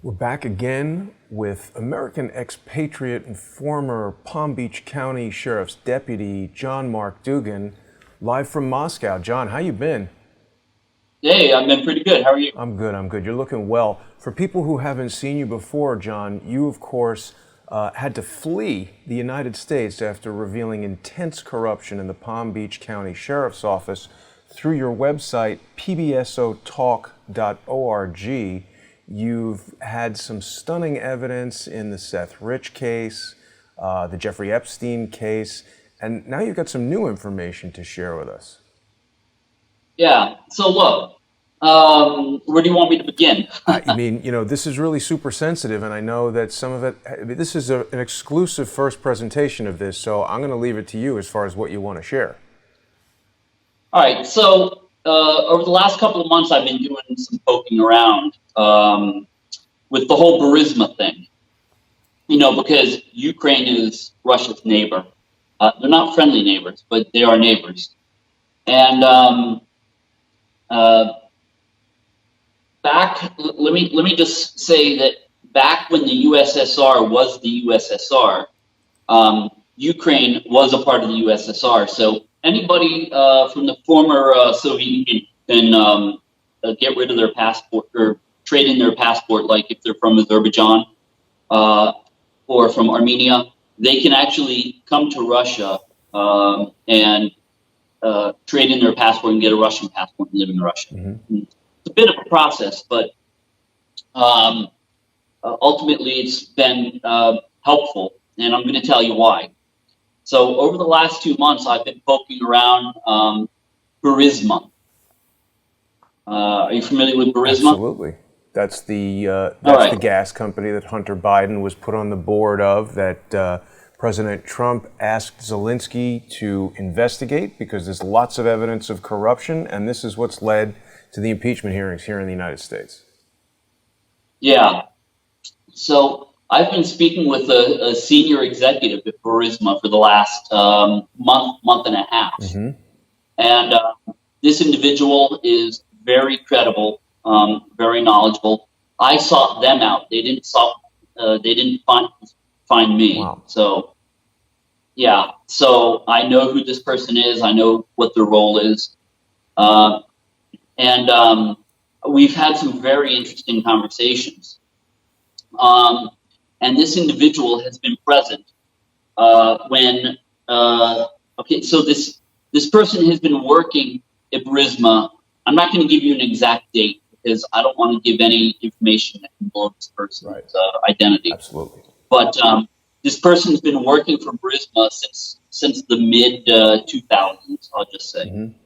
We're back again with American expatriate and former Palm Beach County Sheriff's Deputy John Marc Dougan, live from Moscow. John, how you been? Hey, I've been pretty good. How are you? I'm good. You're looking well. For people who haven't seen you before, John, you, of course, had to flee the United States after revealing intense corruption in the Palm Beach County Sheriff's Office through your website, pbsotalk.org. You've had some stunning evidence in the Seth Rich case, the Jeffrey Epstein case, and now you've got some new information to share with us. Yeah. So look, where do you want me to begin? I mean, this is really super sensitive, and I know that some of it, this is an exclusive first presentation of this, so I'm going to leave it to you as far as what you want to share. All right. So over the last couple of months, I've been doing some poking around with the whole Burisma thing, because Ukraine is Russia's neighbor. They're not friendly neighbors, but they are neighbors. And let me just say that back when the USSR was the USSR, Ukraine was a part of the USSR. So anybody from the former Soviet Union can get rid of their passport or trade in their passport, like if they're from Azerbaijan or from Armenia, they can actually come to Russia and trade in their passport and get a Russian passport and live in Russia. Mm-hmm. It's a bit of a process, but ultimately it's been helpful, and I'm going to tell you why. So over the last 2 months, I've been poking around Burisma. Are you familiar with Burisma? Absolutely. That's the gas company that Hunter Biden was put on the board of, that President Trump asked Zelensky to investigate because there's lots of evidence of corruption, and this is what's led to the impeachment hearings here in the United States. Yeah. So I've been speaking with a senior executive at Burisma for the last month and a half. Mm-hmm. And this individual is very credible, very knowledgeable. I sought them out. They didn't find me. Wow. So, yeah. So I know who this person is. I know what their role is. And we've had some very interesting conversations. And this individual has been present when, so this person has been working at Burisma. I'm not going to give you an exact date because I don't want to give any information that can blow this person's identity. Absolutely. But this person's been working for Burisma since the mid 2000s, I'll just say. Mm-hmm.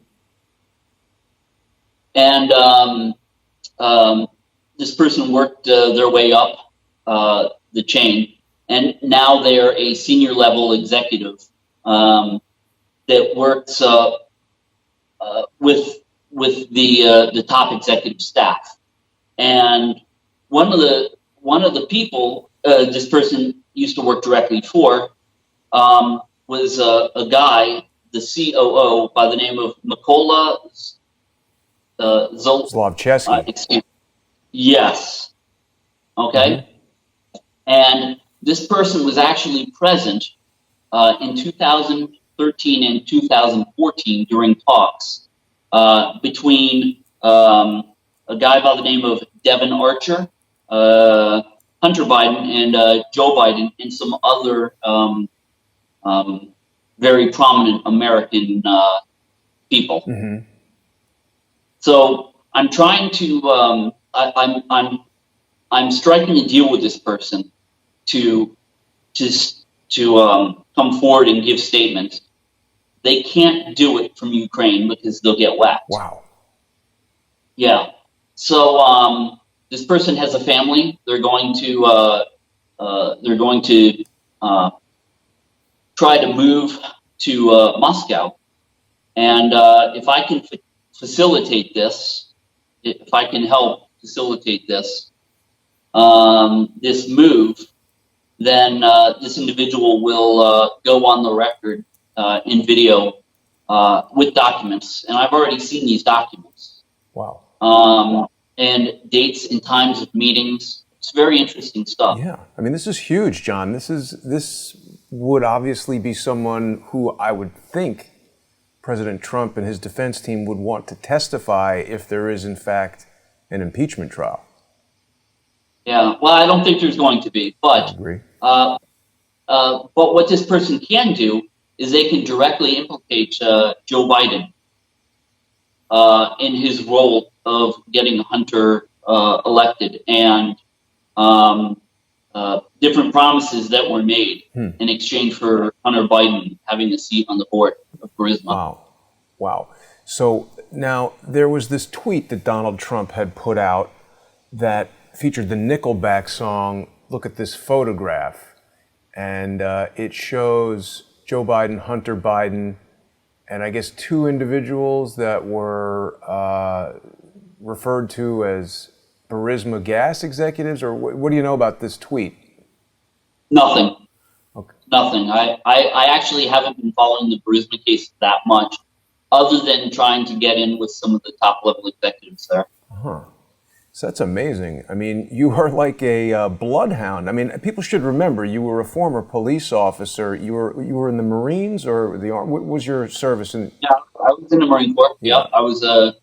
And this person worked their way up the chain, and now they're a senior level executive that works with the top executive staff. And one of the people this person used to work directly for was a guy, the COO, by the name of Mykola Zlochevsky. Yes. Okay. Mm-hmm. And this person was actually present in 2013 and 2014 during talks between a guy by the name of Devin Archer, Hunter Biden, and Joe Biden, and some other very prominent American people. Mm-hmm. So I'm trying to I'm striking a deal with this person to come forward and give statements. They can't do it from Ukraine because they'll get whacked. Wow. Yeah. So this person has a family. They're going to try to move to Moscow, and if I can facilitate this, if I can help facilitate this move, then this individual will go on the record in video with documents, and I've already seen these documents. Wow. And dates and times of meetings. It's very interesting stuff. Yeah, I mean, this is huge, John. This would obviously be someone who I would think President Trump and his defense team would want to testify if there is, in fact, an impeachment trial. Yeah, well, I don't think there's going to be, but I agree. but what this person can do is they can directly implicate Joe Biden in his role of getting Hunter elected and different promises that were made in exchange for Hunter Biden having a seat on the board of Burisma. Wow. So now there was this tweet that Donald Trump had put out that featured the Nickelback song, Look at This Photograph. And it shows Joe Biden, Hunter Biden, and I guess two individuals that were referred to as Burisma gas executives, or what do you know about this tweet? Nothing. Okay. Nothing. I actually haven't been following the Burisma case that much, other than trying to get in with some of the top level executives there. So that's amazing. I mean, you are like a bloodhound. I mean, people should remember you were a former police officer. You were in the Marines or the Army. What was your service in? Yeah, I was in the Marine Corps. Yeah, I was a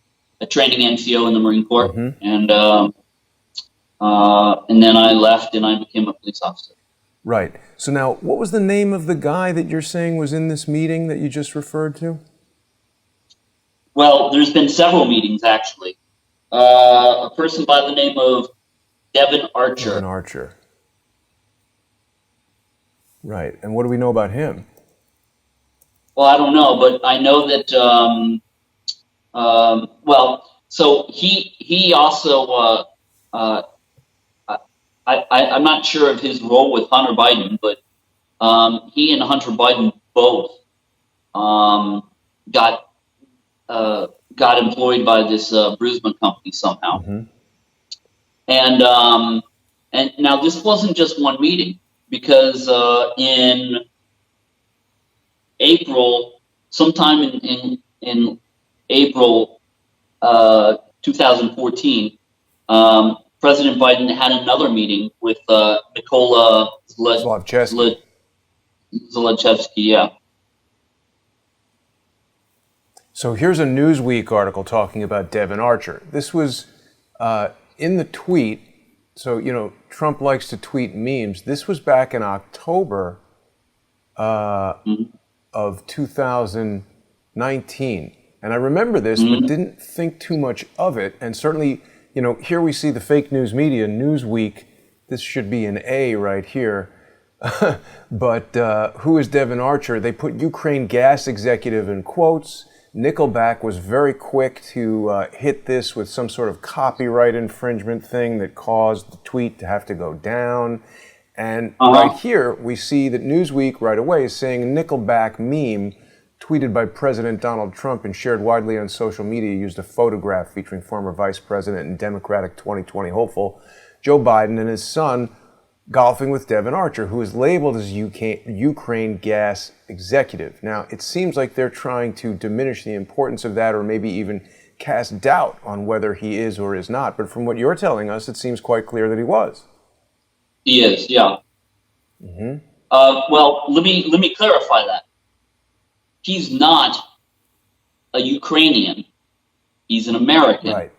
training NCO in the Marine Corps, and then I left and I became a police officer. Right. So now, what was the name of the guy that you're saying was in this meeting that you just referred to? Well, there's been several meetings actually. A person by the name of Devin Archer. Devin Archer. Right. And what do we know about him? Well, I don't know, but I know that. So he also. I'm not sure of his role with Hunter Biden, but he and Hunter Biden both got employed by this Burisma company somehow. And now this wasn't just one meeting, because in April, sometime in April 2014, President Biden had another meeting with Nikola Zlochevsky. Yeah. So here's a Newsweek article talking about Devin Archer. This was in the tweet. So, you know, Trump likes to tweet memes. This was back in October of 2019. And I remember this, but didn't think too much of it. And certainly, you know, here we see the fake news media, Newsweek. This should be an A right here. But who is Devin Archer? They put Ukraine gas executive in quotes. Nickelback was very quick to hit this with some sort of copyright infringement thing that caused the tweet to have to go down. And right here, we see that Newsweek right away is saying a Nickelback meme tweeted by President Donald Trump and shared widely on social media used a photograph featuring former Vice President and Democratic 2020 hopeful Joe Biden and his son golfing with Devin Archer, who is labeled as Ukraine gas executive. Now, it seems like they're trying to diminish the importance of that, or maybe even cast doubt on whether he is or is not. But from what you're telling us, it seems quite clear that he was. He is, yeah. Well, let me clarify that. He's not a Ukrainian. He's an American. Right.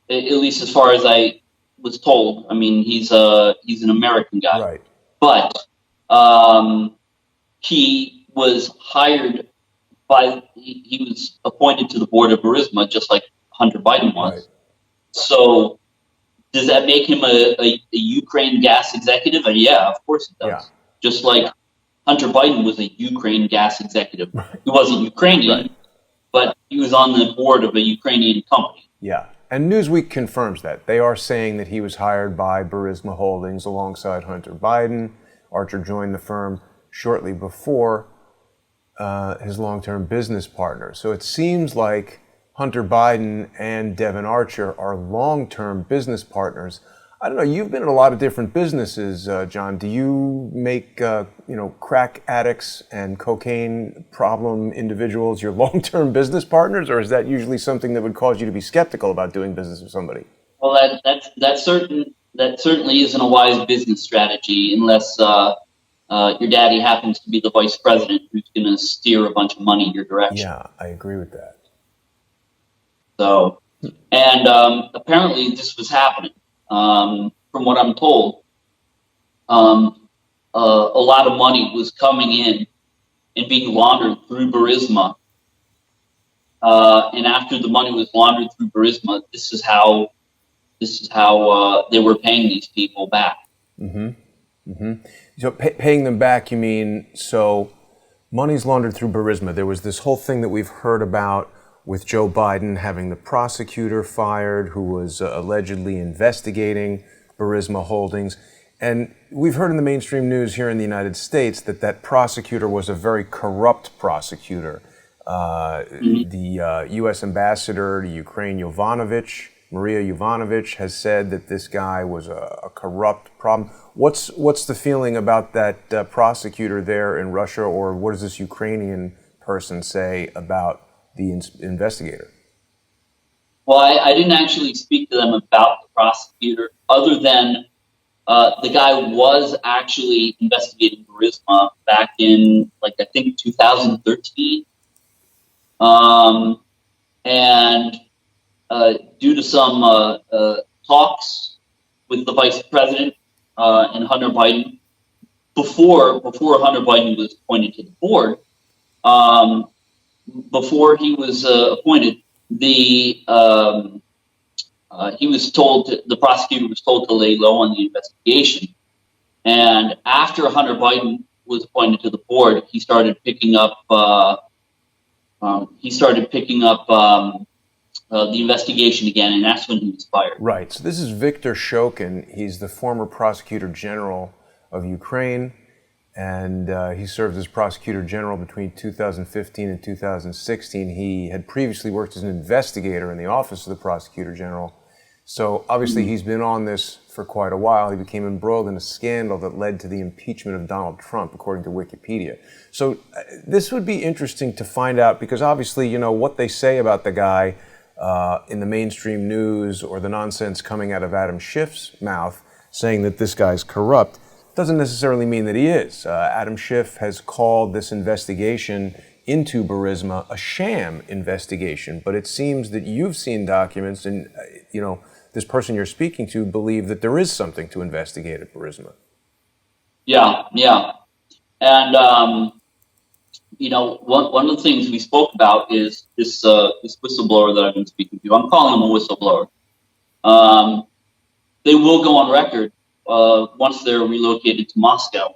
At least as far as I was told. I mean, he's an American guy. Right. But he was hired he was appointed to the board of Burisma, just like Hunter Biden was. Right. So does that make him a Ukraine gas executive? Yeah, of course it does. Yeah. Just like Hunter Biden was a Ukraine gas executive. Right. He wasn't Ukrainian, but he was on the board of a Ukrainian company. Yeah. And Newsweek confirms that. They are saying that he was hired by Burisma Holdings alongside Hunter Biden. Archer joined the firm shortly before his long-term business partner. So it seems like Hunter Biden and Devin Archer are long-term business partners. I don't know, you've been in a lot of different businesses, John. Do you make crack addicts and cocaine problem individuals your long-term business partners, or is that usually something that would cause you to be skeptical about doing business with somebody? Well, that certainly isn't a wise business strategy unless your daddy happens to be the vice president who's going to steer a bunch of money your direction. Yeah, I agree with that. So, and apparently this was happening. From what I'm told, a lot of money was coming in and being laundered through Burisma. And after the money was laundered through Burisma, this is how they were paying these people back. Mm-hmm. Mm-hmm. So paying them back, you mean, so money's laundered through Burisma. There was this whole thing that we've heard about with Joe Biden having the prosecutor fired who was allegedly investigating Burisma Holdings. And we've heard in the mainstream news here in the United States that prosecutor was a very corrupt prosecutor. The U.S. ambassador to Ukraine, Maria Yovanovitch, has said that this guy was a corrupt problem. What's the feeling about that prosecutor there in Russia, or what does this Ukrainian person say about the investigator? Well, I didn't actually speak to them about the prosecutor, other than the guy was actually investigating Burisma back in, like, I think 2013. And due to some talks with the vice president and Hunter Biden, before Hunter Biden was appointed to the board, before he was appointed, the prosecutor was told to lay low on the investigation. And after Hunter Biden was appointed to the board, he started picking up the investigation again, and that's when he was fired. Right. So this is Viktor Shokin. He's the former prosecutor general of Ukraine, and he served as prosecutor general between 2015 and 2016. He had previously worked as an investigator in the office of the prosecutor general. So obviously he's been on this for quite a while. He became embroiled in a scandal that led to the impeachment of Donald Trump, according to Wikipedia. So this would be interesting to find out, because obviously, you know, what they say about the guy in the mainstream news, or the nonsense coming out of Adam Schiff's mouth saying that this guy's corrupt, doesn't necessarily mean that he is. Adam Schiff has called this investigation into Burisma a sham investigation, but it seems that you've seen documents and, you know, this person you're speaking to believe that there is something to investigate at Burisma. Yeah. And, you know, one of the things we spoke about is this whistleblower that I've been speaking to. I'm calling him a whistleblower. They will go on record once they're relocated to Moscow.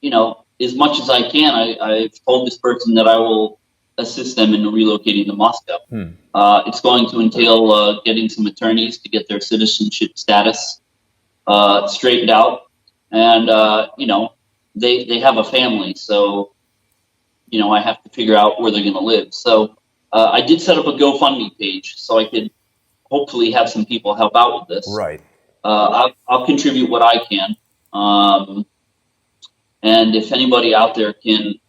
You know, as much as I can, I've told this person that I will assist them in relocating to Moscow. It's going to entail getting some attorneys to get their citizenship status straightened out. And, you know, they have a family, so, you know, I have to figure out where they're going to live. So I did set up a GoFundMe page so I could hopefully have some people help out with this. Right. I'll contribute what I can. And if anybody out there can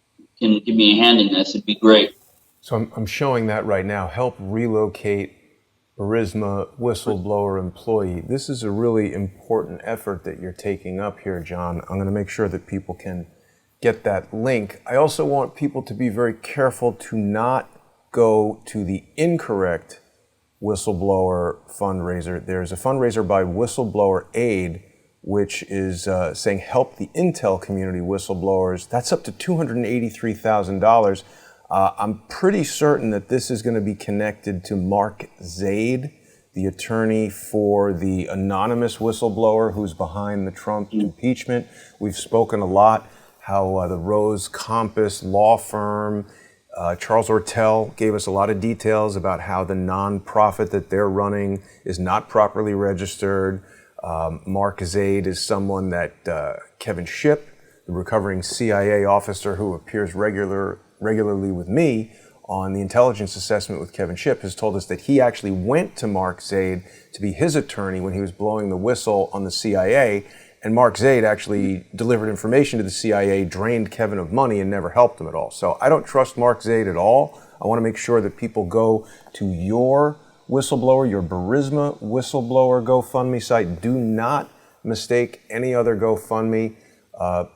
give me a hand in this, it'd be great. So I'm showing that right now. Help relocate Burisma whistleblower employee. This is a really important effort that you're taking up here, John. I'm going to make sure that people can get that link. I also want people to be very careful to not go to the incorrect whistleblower fundraiser. There's a fundraiser by Whistleblower Aid, which is saying help the intel community whistleblowers. That's up to $283,000. I'm pretty certain that this is going to be connected to Marc Zaid, the attorney for the anonymous whistleblower who's behind the Trump impeachment. We've spoken a lot how the Rose Compass law firm, Charles Ortel, gave us a lot of details about how the nonprofit that they're running is not properly registered. Marc Zaid is someone that Kevin Shipp, the recovering CIA officer who appears regularly with me on the intelligence assessment with Kevin Shipp, has told us that he actually went to Marc Zaid to be his attorney when he was blowing the whistle on the CIA. And Marc Zaid actually delivered information to the CIA, drained Kevin of money, and never helped him at all. So I don't trust Marc Zaid at all. I want to make sure that people go to your Whistleblower, your Burisma Whistleblower GoFundMe site. Do not mistake any other GoFundMe.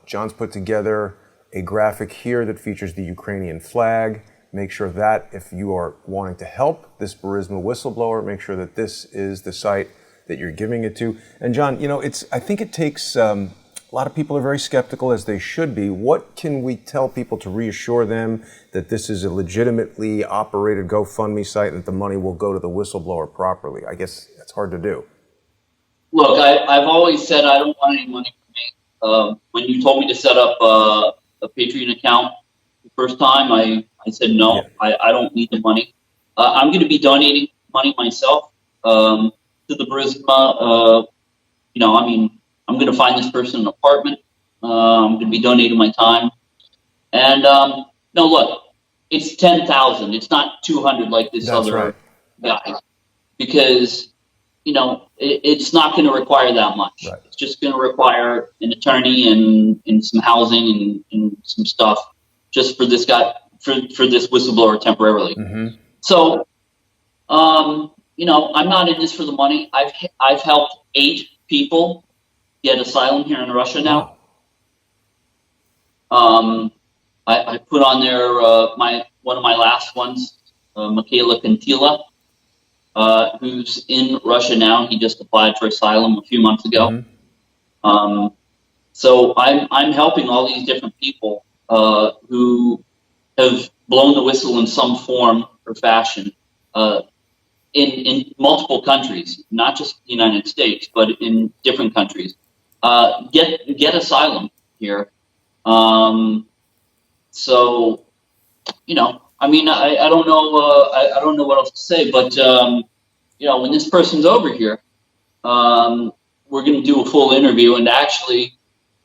John's put together a graphic here that features the Ukrainian flag. Make sure that if you are wanting to help this Burisma Whistleblower, make sure that this is the site that you're giving it to. And John, I think it takes, a lot of people are very skeptical, as they should be. What can we tell people to reassure them that this is a legitimately operated GoFundMe site and that the money will go to the whistleblower properly? I guess that's hard to do. Look, I've always said I don't want any money from me. When you told me to set up a Patreon account the first time, I said no. Yeah. I don't need the money. I'm going to be donating money myself to the Burisma. I'm going to find this person an apartment. I'm going to be donating my time. And no, look, it's 10,000. It's not 200 like this other guy, because it's not going to require that much. Right. It's just going to require an attorney and some housing and some stuff just for this guy, for this whistleblower temporarily. Mm-hmm. So, I'm not in this for the money. I've helped 8 people get asylum here in Russia now. I put on there one of my last ones, Mikhaila Kantila, who's in Russia now. He just applied for asylum a few months ago. Mm-hmm. So I'm helping all these different people who have blown the whistle in some form or fashion in multiple countries, not just the United States, but in different countries. Get asylum here. So, I don't know. I don't know what else to say, but when this person's over here, we're going to do a full interview. And actually,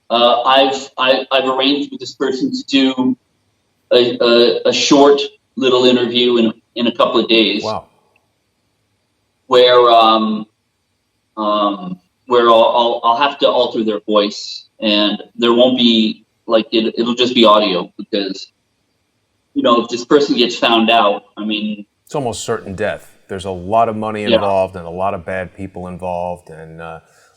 I've arranged with this person to do a short little interview in a couple of days. Wow. Where I'll have to alter their voice, and there won't be it'll just be audio, because if this person gets found out, it's almost certain death. There's a lot of money involved and a lot of bad people involved, and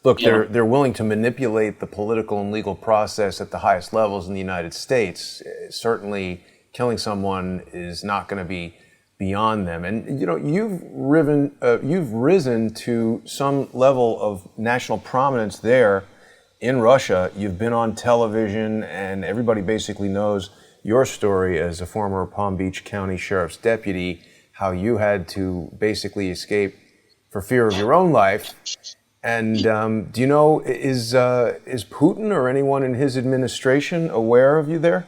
look, they're willing to manipulate the political and legal process at the highest levels in the United States. Certainly, killing someone is not going to be beyond them. And you've risen to some level of national prominence there in Russia. You've been on television, and everybody basically knows your story as a former Palm Beach County Sheriff's deputy, how you had to basically escape for fear of your own life. And do you know, is Putin or anyone in his administration aware of you there?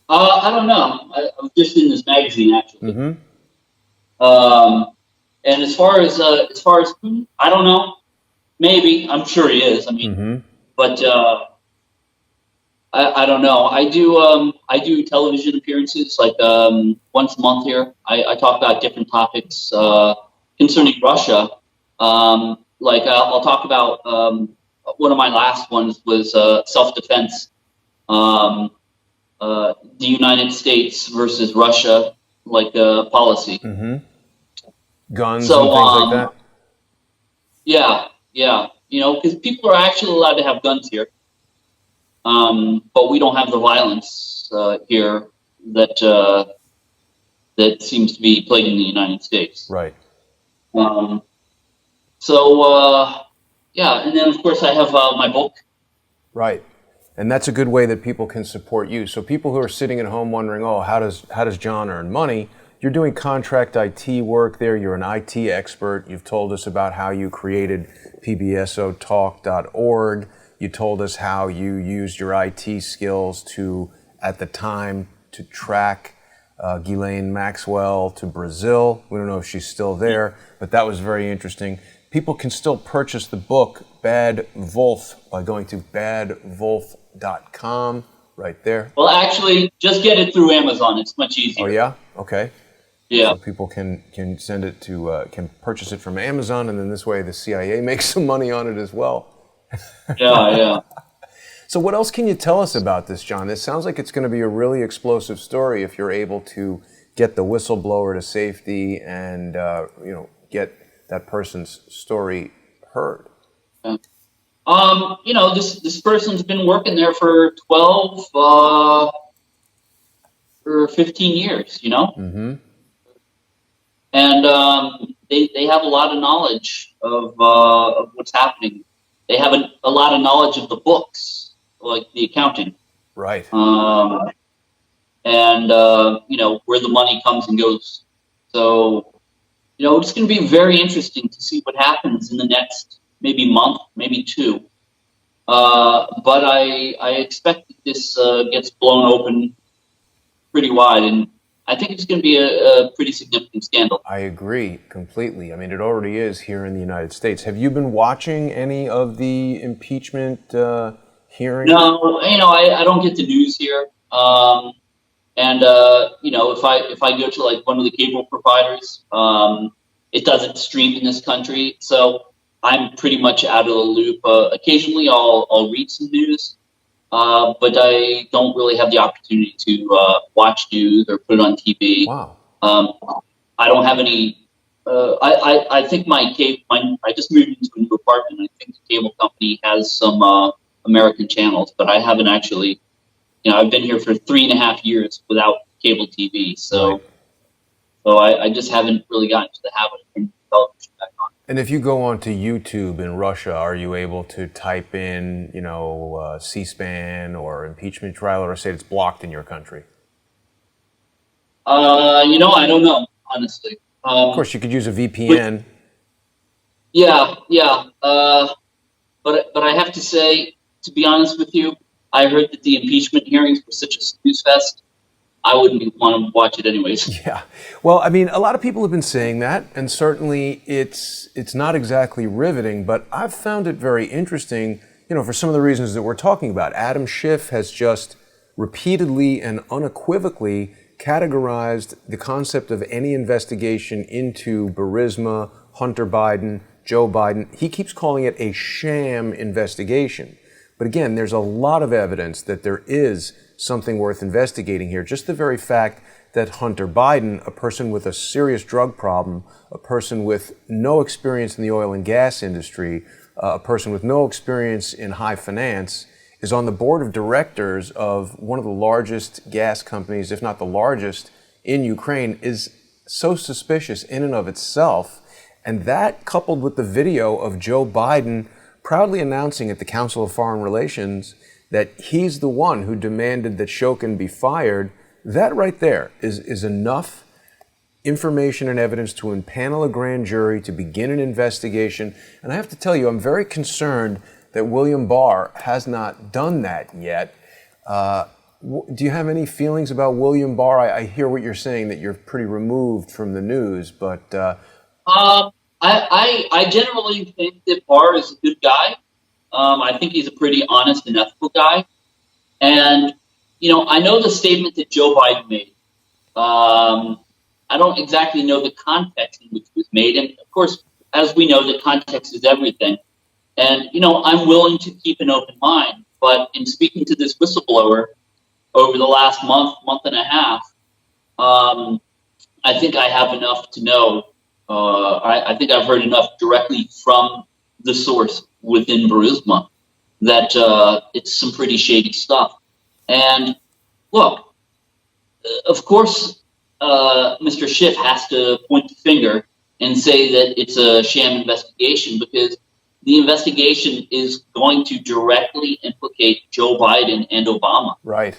I don't know. I was just in this magazine, actually. Mm-hmm. And as far as Putin, I don't know. Maybe. I'm sure he is. Mm-hmm. But I don't know. I do television appearances once a month here. I talk about different topics concerning Russia. I'll talk about one of my last ones was self-defense. The United States versus Russia, policy. Mm-hmm. Guns and things like that? Yeah. Because people are actually allowed to have guns here. But we don't have the violence here that seems to be plaguing the United States. Right. And then, of course, I have my book. Right. And that's a good way that people can support you. So people who are sitting at home wondering, how does John earn money? You're doing contract IT work there. You're an IT expert. You've told us about how you created pbsotalk.org. You told us how you used your IT skills at the time, to track Ghislaine Maxwell to Brazil. We don't know if she's still there, but that was very interesting. People can still purchase the book, Bad Wolf, by going to badwolf.com right there. Well, actually, just get it through Amazon. It's much easier. Oh, yeah? Okay. Yeah. So people can send it can purchase it from Amazon, and then this way the CIA makes some money on it as well. Yeah. So what else can you tell us about this, John? This sounds like it's going to be a really explosive story if you're able to get the whistleblower to safety and get that person's story heard? This person's been working there for 12 or 15 years, Mm-hmm. And they have a lot of knowledge of what's happening. They have a lot of knowledge of the books, like the accounting. Right. And where the money comes and goes. So, it's going to be very interesting to see what happens in the next maybe month, maybe two. But I expect that this gets blown open pretty wide, and I think it's going to be a pretty significant scandal. I agree completely. I mean, it already is here in the United States. Have you been watching any of the impeachment hearings? No, I don't get the news here. If I go to like one of the cable providers, it doesn't stream in this country, so I'm pretty much out of the loop. Occasionally, I'll read some news, but I don't really have the opportunity to watch news or put it on TV. Wow. I don't have any. I think I just moved into a new apartment. I think the cable company has some American channels, but I haven't actually. I've been here for 3.5 years without cable TV, so I just haven't really gotten to the habit of putting television back on. And if you go onto YouTube in Russia, are you able to type in, C-SPAN or impeachment trial, or say it's blocked in your country? I don't know, honestly. Of course, you could use a VPN. Yeah. But I have to say, to be honest with you, I heard that the impeachment hearings were such a snooze fest. I wouldn't want to watch it anyways. Yeah. Well, I mean, a lot of people have been saying that, and certainly it's not exactly riveting, but I've found it very interesting, for some of the reasons that we're talking about. Adam Schiff has just repeatedly and unequivocally categorized the concept of any investigation into Burisma, Hunter Biden, Joe Biden. He keeps calling it a sham investigation. But again, there's a lot of evidence that there is something worth investigating here. Just the very fact that Hunter Biden, a person with a serious drug problem, a person with no experience in the oil and gas industry, a person with no experience in high finance, is on the board of directors of one of the largest gas companies, if not the largest, in Ukraine, is so suspicious in and of itself. And that, coupled with the video of Joe Biden proudly announcing at the Council of Foreign Relations that he's the one who demanded that Shokin be fired, that right there is enough information and evidence to impanel a grand jury to begin an investigation. And I have to tell you, I'm very concerned that William Barr has not done that yet. Do you have any feelings about William Barr? I hear what you're saying, that you're pretty removed from the news, but... I generally think that Barr is a good guy. I think he's a pretty honest and ethical guy. And, I know the statement that Joe Biden made. I don't exactly know the context in which it was made. And, of course, as we know, the context is everything. And, I'm willing to keep an open mind. But in speaking to this whistleblower over the last month and a half, I think I have enough to know. I think I've heard enough directly from the source within Burisma that it's some pretty shady stuff. And look, of course, Mr. Schiff has to point the finger and say that it's a sham investigation, because the investigation is going to directly implicate Joe Biden and Obama. Right.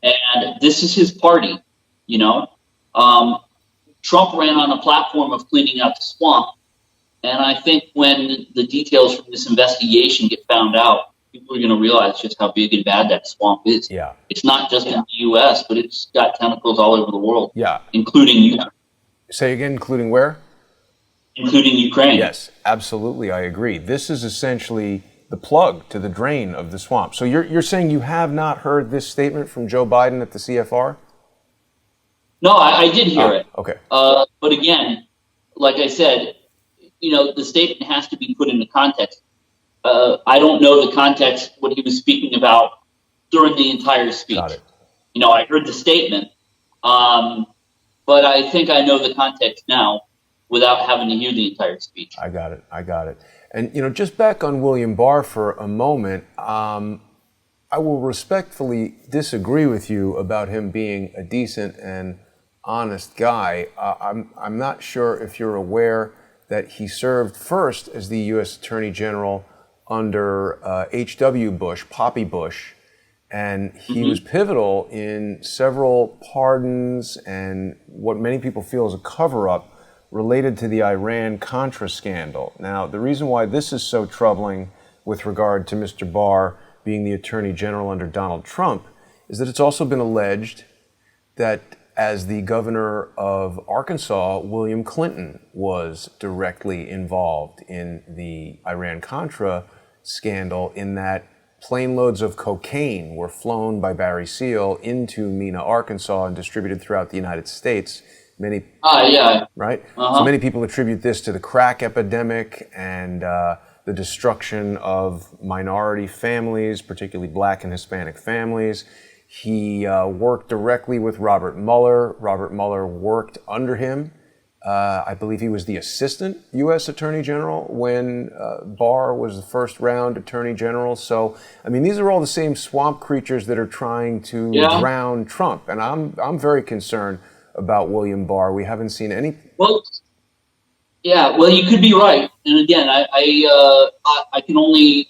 And this is his party, Trump ran on a platform of cleaning out the swamp. And I think when the details from this investigation get found out, people are going to realize just how big and bad that swamp is. Yeah. It's not just in the U.S., but it's got tentacles all over the world. Yeah. Including Ukraine. Say again, including where? Including Ukraine. Yes, absolutely. I agree. This is essentially the plug to the drain of the swamp. So you're saying you have not heard this statement from Joe Biden at the CFR? No, I did hear it. Okay. But again, like I said, the statement has to be put into context. I don't know the context, what he was speaking about during the entire speech. Got it. I heard the statement. but I think I know the context now without having to hear the entire speech. I got it. And, just back on William Barr for a moment, I will respectfully disagree with you about him being a decent and honest guy. I'm not sure if you're aware that he served first as the U.S. Attorney General under H.W. Bush, Poppy Bush, and he was pivotal in several pardons and what many people feel is a cover-up related to the Iran-Contra scandal. Now, the reason why this is so troubling with regard to Mr. Barr being the Attorney General under Donald Trump is that it's also been alleged that as the governor of Arkansas, William Clinton was directly involved in the Iran-Contra scandal in that plane loads of cocaine were flown by Barry Seal into Mena, Arkansas and distributed throughout the United States. Right? So many people attribute this to the crack epidemic and the destruction of minority families, particularly Black and Hispanic families. He worked directly with Robert Mueller. Robert Mueller worked under him. I believe he was the assistant U.S. Attorney General when Barr was the first round Attorney General. So, I mean, these are all the same swamp creatures that are trying to drown Trump. And I'm very concerned about William Barr. We haven't seen any. Well, you could be right. And again, I can only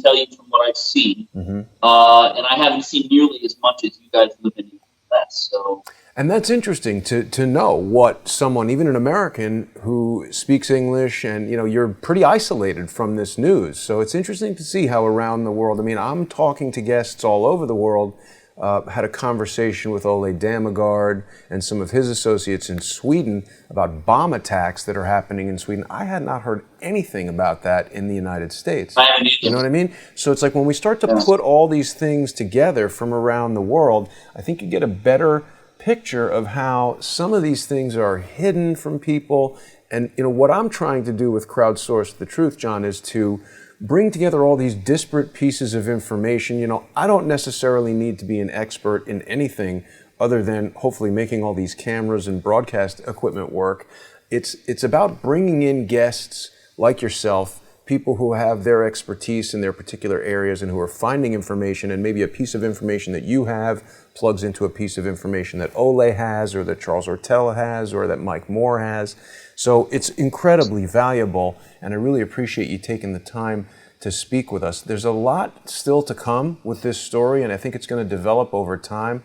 tell you from what I've seen, and I haven't seen nearly as much as you guys live in the U.S. So. And that's interesting to know what someone, even an American who speaks English, and you're pretty isolated from this news. So it's interesting to see how around the world. I mean, I'm talking to guests all over the world. Had a conversation with Ole Damagard and some of his associates in Sweden about bomb attacks that are happening in Sweden. I had not heard anything about that in the United States. I haven't either. You know what I mean? So it's like when we start to put all these things together from around the world, I think you get a better picture of how some of these things are hidden from people. And what I'm trying to do with Crowdsource the Truth, John, is to bring together all these disparate pieces of information. I don't necessarily need to be an expert in anything other than hopefully making all these cameras and broadcast equipment work. It's about bringing in guests like yourself, people who have their expertise in their particular areas and who are finding information, and maybe a piece of information that you have plugs into a piece of information that Ole has, or that Charles Ortella has, or that Mike Moore has. So it's incredibly valuable, and I really appreciate you taking the time to speak with us. There's a lot still to come with this story, and I think it's going to develop over time.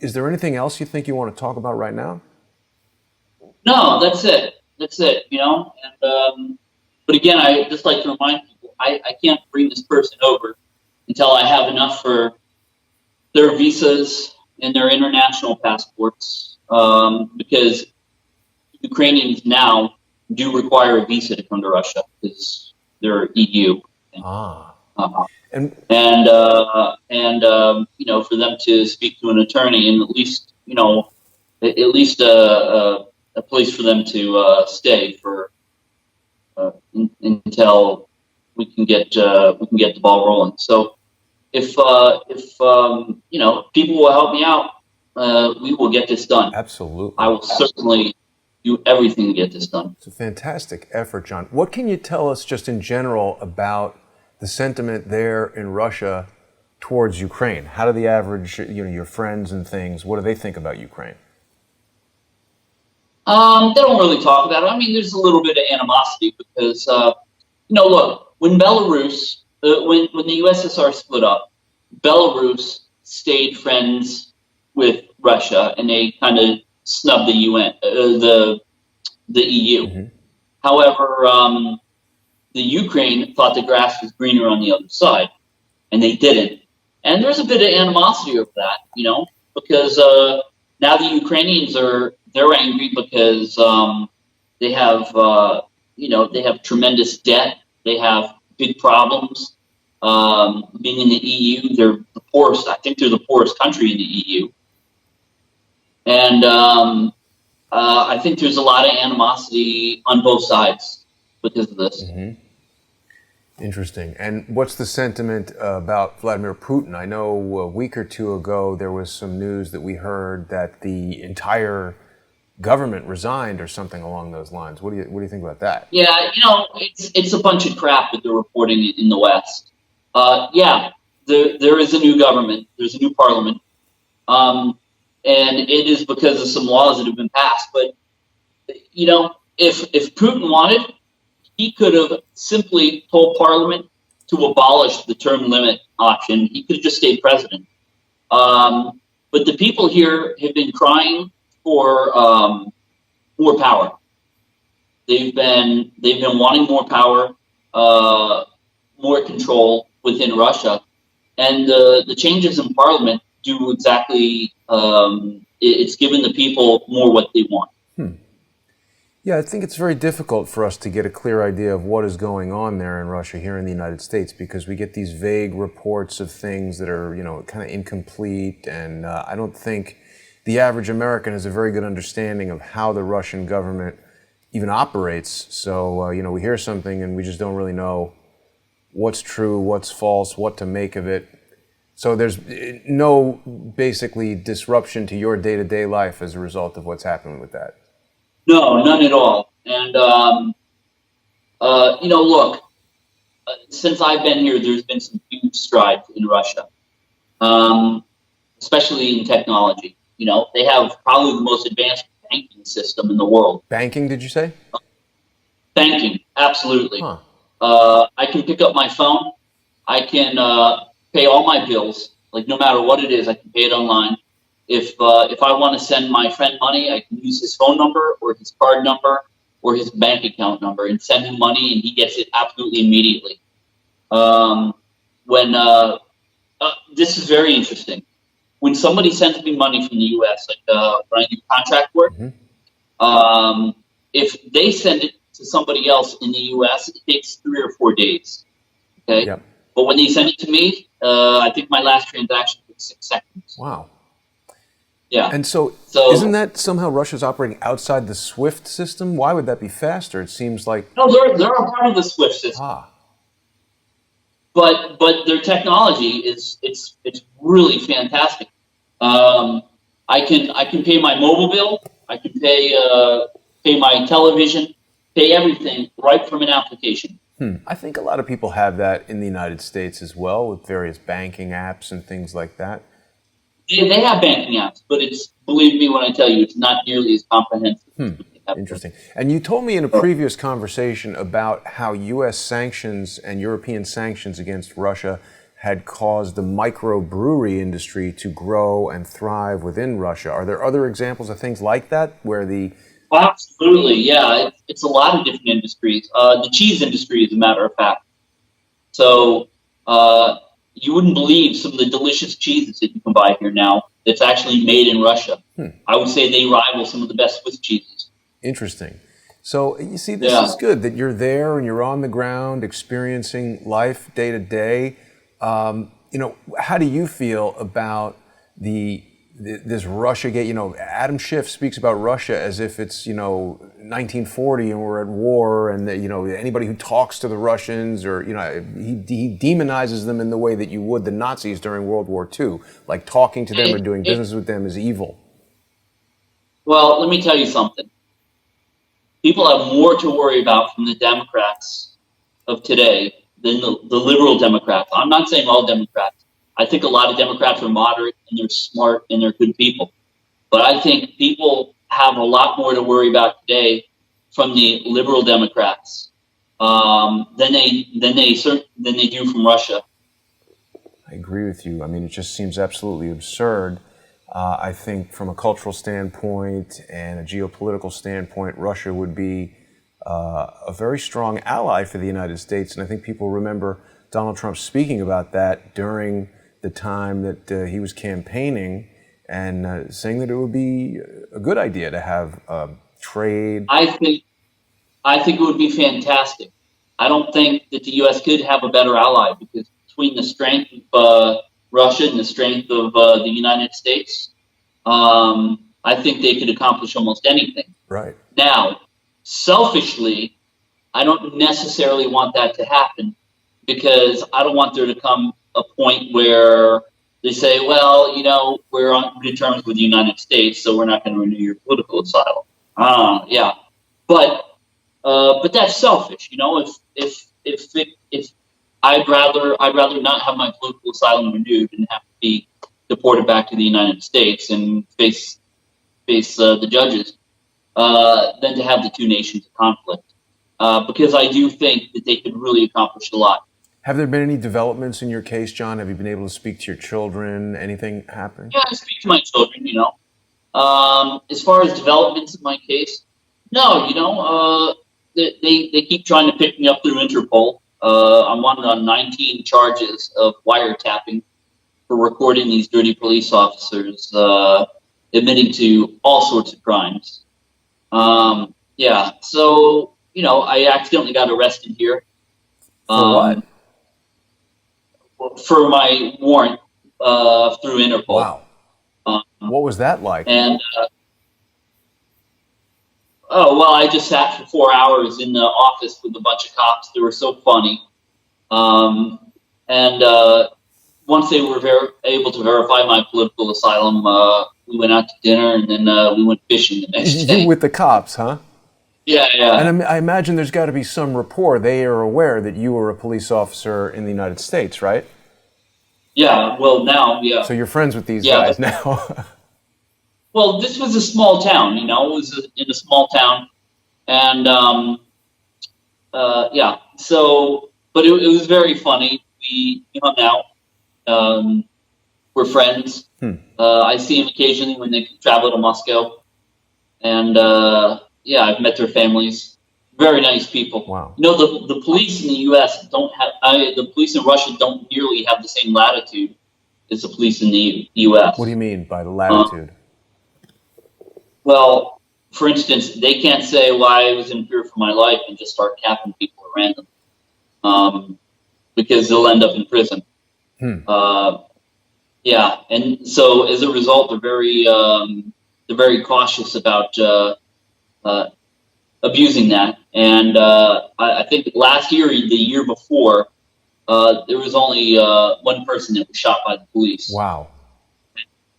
Is there anything else you think you want to talk about right now? No, that's it. And, but again, I just like to remind people, I can't bring this person over until I have enough for their visas and their international passports, because Ukrainians now do require a visa to come to Russia because they're EU. And for them to speak to an attorney, and at least a place for them to stay for until we can get the ball rolling. So if people will help me out, we will get this done. Absolutely. I will certainly do everything to get this done. It's a fantastic effort, John. What can you tell us just in general about the sentiment there in Russia towards Ukraine? How do the average, your friends and things, what do they think about Ukraine? They don't really talk about it. I mean, there's a little bit of animosity because, look, when Belarus, when the USSR split up, Belarus stayed friends with Russia, and they kind of snubbed the UN, the EU. Mm-hmm. However, the Ukraine thought the grass was greener on the other side, and they didn't. And there's a bit of animosity over that, because now the Ukrainians they're angry because they have tremendous debt, they have big problems. Being in the EU, they're the poorest. I think they're the poorest country in the EU, and I think there's a lot of animosity on both sides because of this. Mm-hmm. Interesting. And what's the sentiment about Vladimir Putin? I know a week or two ago there was some news that we heard that the entire government resigned or something along those lines. What do you think about that? Yeah, it's a bunch of crap that they're reporting in the West. Yeah, there is a new government. There's a new parliament, and it is because of some laws that have been passed. But if Putin wanted, he could have simply told Parliament to abolish the term limit option. He could have just stayed president. But the people here have been crying for more power. They've been wanting more power, more control within Russia, and the changes in Parliament do exactly. It's given the people more what they want. Yeah, I think it's very difficult for us to get a clear idea of what is going on there in Russia here in the United States, because we get these vague reports of things that are, kind of incomplete, and I don't think the average American has a very good understanding of how the Russian government even operates. So, we hear something and we just don't really know what's true, what's false, what to make of it. So there's no basically disruption to your day-to-day life as a result of what's happening with that. No, none at all. And, look, since I've been here, there's been some huge strides in Russia, especially in technology. They have probably the most advanced banking system in the world. Banking, did you say? Banking, absolutely. Huh. I can pick up my phone. I can pay all my bills, like no matter what it is, I can pay it online. If I want to send my friend money, I can use his phone number or his card number or his bank account number and send him money, and he gets it absolutely immediately. This is very interesting. When somebody sends me money from the U.S., like when I do contract work, if they send it to somebody else in the U.S., it takes 3 or 4 days. Okay, Yep. But when they send it to me, I think my last transaction took 6 seconds. Wow. Yeah. And so isn't that somehow Russia's operating outside the SWIFT system? Why would that be faster? It seems like... No, they're a part of the SWIFT system. But their technology it's really fantastic. I can pay my mobile bill. I can pay my television, pay everything right from an application. I think a lot of people have that in the United States as well, with various banking apps and things like that. They have banking apps, but believe me when I tell you, it's not nearly as comprehensive. Interesting. And you told me in a previous conversation about how U.S. sanctions and European sanctions against Russia had caused the microbrewery industry to grow and thrive within Russia. Are there other examples of things like that where the... Absolutely, yeah. It's a lot of different industries. The cheese industry, as a matter of fact. So you wouldn't believe some of the delicious cheeses that you can buy here now that's actually made in Russia. I would say they rival some of the best Swiss cheeses. Interesting. So you see, this is good that you're there and you're on the ground experiencing life day to day. How do you feel about this Russia gate? Adam Schiff speaks about Russia as if it's 1940 and we're at war, and that anybody who talks to the Russians or he demonizes them in the way that you would the Nazis during World War II, like talking to them or doing business with them is evil. Well, let me tell you something. People have more to worry about from the Democrats of today than the liberal Democrats. I'm not saying all Democrats. I think a lot of Democrats are moderate and they're smart and they're good people. But I think people have a lot more to worry about today from the liberal Democrats than they do from Russia. I agree with you. I mean, it just seems absolutely absurd. I think from a cultural standpoint and a geopolitical standpoint, Russia would be a very strong ally for the United States. And I think people remember Donald Trump speaking about that during the time that he was campaigning and saying that it would be a good idea to have trade. I think it would be fantastic. I don't think that the U.S. could have a better ally, because between the strength of Russia and the strength of the United States, I think they could accomplish almost anything. Right. Now, selfishly, I don't necessarily want that to happen, because I don't want there to come a point where they say, well, we're on good terms with the United States, so we're not going to renew your political asylum. Yeah, but that's selfish, you know. If I'd rather not have my political asylum renewed and have to be deported back to the United States and face the judges than to have the two nations in conflict. Because I do think that they could really accomplish a lot. Have there been any developments in your case, John? Have you been able to speak to your children? Anything happen? Yeah, I speak to my children, you know. As far as developments in my case, no, you know, they keep trying to pick me up through Interpol. I'm wanted on 19 charges of wiretapping for recording these dirty police officers admitting to all sorts of crimes. Yeah, so, you know, I accidentally got arrested here. For what? For my warrant through Interpol. Wow. What was that like? And oh, well, I just sat for 4 hours in the office with a bunch of cops. They were so funny. And once they were able to verify my political asylum, we went out to dinner, and then we went fishing the next day. With the cops, huh? Yeah, yeah. And I imagine there's got to be some rapport. They are aware that you were a police officer in the United States, right? Yeah, well, now, yeah. So you're friends with these guys now. Well, this was a small town, you know. It was in a small town. And, yeah, so, but it was very funny. We hung out. We're friends. I see them occasionally when they travel to Moscow. And, yeah, I've met their families. Very nice people. Wow. You know, the police in the U.S. the police in Russia don't nearly have the same latitude as the police in the U.S. What do you mean by the latitude? Well, for instance, they can't say, well, I was in fear for my life and just start capping people at random because they'll end up in prison. Yeah, and so as a result, they're very cautious about abusing that. And I think last year, the year before, there was only one person that was shot by the police. Wow.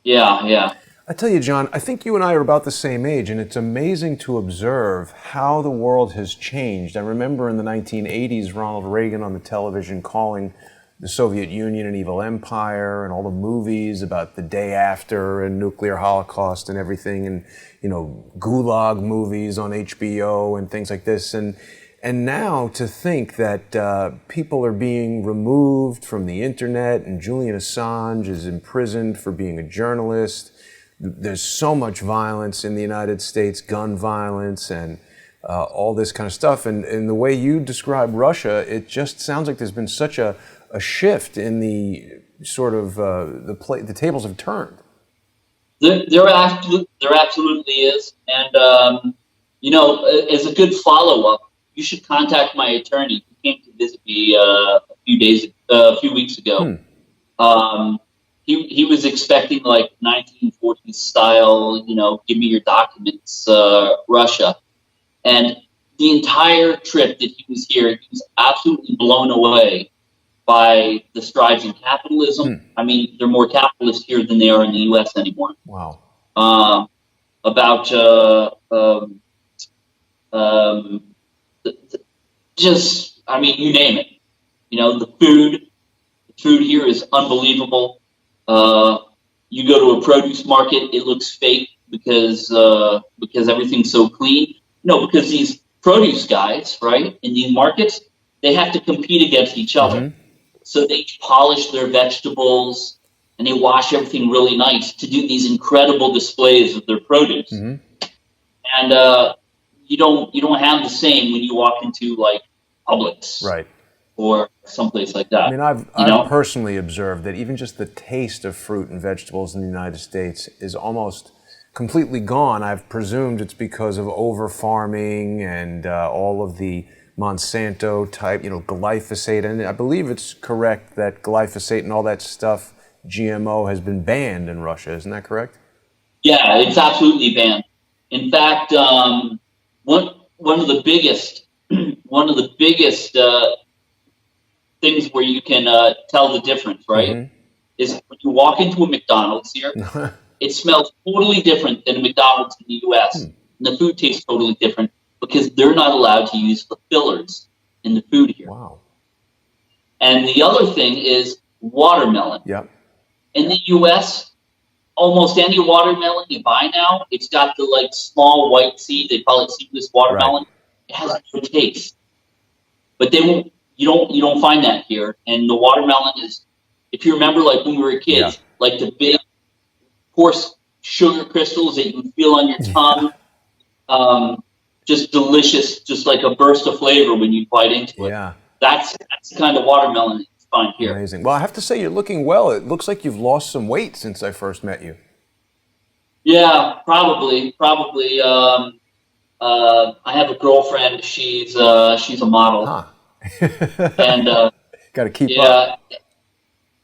Yeah, yeah. I tell you, John, I think you and I are about the same age, and it's amazing to observe how the world has changed. I remember in the 1980s, Ronald Reagan on the television calling the Soviet Union an evil empire, and all the movies about the day after and nuclear holocaust and everything, and, you know, Gulag movies on HBO and things like this. And now to think that people are being removed from the internet, and Julian Assange is imprisoned for being a journalist. There's so much violence in the United States, gun violence and all this kind of stuff. And the way you describe Russia, it just sounds like there's been such a shift in the sort of the tables have turned. There absolutely is. And, you know, as a good follow-up, you should contact my attorney who came to visit me a few weeks ago. He was expecting like 1940s style, you know, give me your documents, Russia. And the entire trip that he was here, he was absolutely blown away by the strides in capitalism. I mean, they're more capitalist here than they are in the U.S. anymore. Wow. Just, I mean, you name it. You know, the food here is unbelievable. You go to a produce market, it looks fake because everything's so clean. No, because these produce guys, right, in these markets, they have to compete against each other. So they polish their vegetables and they wash everything really nice to do these incredible displays of their produce. And you don't have the same when you walk into like Publix, right, or someplace like that. I mean, I've personally observed that even just the taste of fruit and vegetables in the United States is almost completely gone. I've presumed it's because of over farming and all of the Monsanto type, you know, glyphosate. And I believe it's correct that glyphosate and all that stuff, GMO, has been banned in Russia. Isn't that correct? Yeah, it's absolutely banned. In fact, one of the biggest things where you can tell the difference, right, is when you walk into a McDonald's here, it smells totally different than a McDonald's in the U.S. And the food tastes totally different because they're not allowed to use the fillers in the food here. Wow. And the other thing is watermelon. Yep. In the U.S., almost any watermelon you buy now, it's got the like small white seed. They call it seedless watermelon. Right. It has no taste, but they won't. You don't find that here. And the watermelon is, if you remember, like when we were kids, like the big coarse sugar crystals that you can feel on your tongue. Just delicious, just like a burst of flavor when you bite into it. Yeah. That's the kind of watermelon you find here. Amazing. Well, I have to say, you're looking well. It looks like you've lost some weight since I first met you. Yeah, probably. I have a girlfriend. She's a model. Huh. And got to keep up.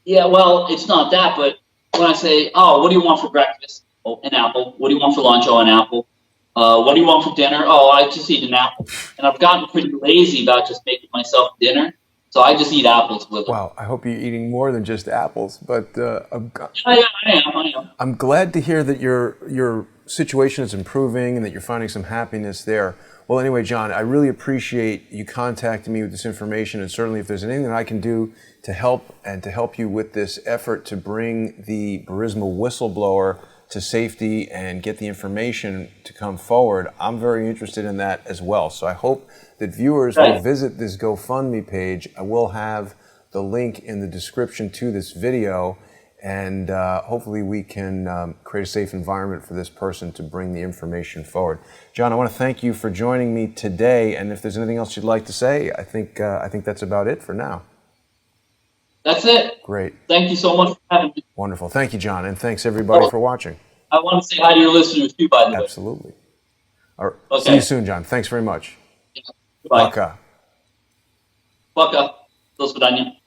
Yeah, well, it's not that, but when I say, oh, what do you want for breakfast? Oh, an apple. What do you want for lunch? Oh, an apple. What do you want for dinner? Oh, I just eat an apple. And I've gotten pretty lazy about just making myself dinner, so I just eat apples with it. Wow, I hope you're eating more than just apples, but I am. I'm glad to hear that your situation is improving and that you're finding some happiness there. Well, anyway, John, I really appreciate you contacting me with this information, and certainly if there's anything that I can do to help you with this effort to bring the Burisma whistleblower to safety and get the information to come forward, I'm very interested in that as well. So I hope that viewers will visit this GoFundMe page. I will have the link in the description to this video, and hopefully we can create a safe environment for this person to bring the information forward. John, I want to thank you for joining me today, and if there's anything else you'd like to say, I think that's about it for now. That's it. Great. Thank you so much for having me. Wonderful. Thank you, John, and thanks everybody for watching. I want to say hi to your listeners too, by the way. Absolutely. All right. Okay. See you soon, John. Thanks very much. Yeah. Goodbye. Пока. Пока. До свидания.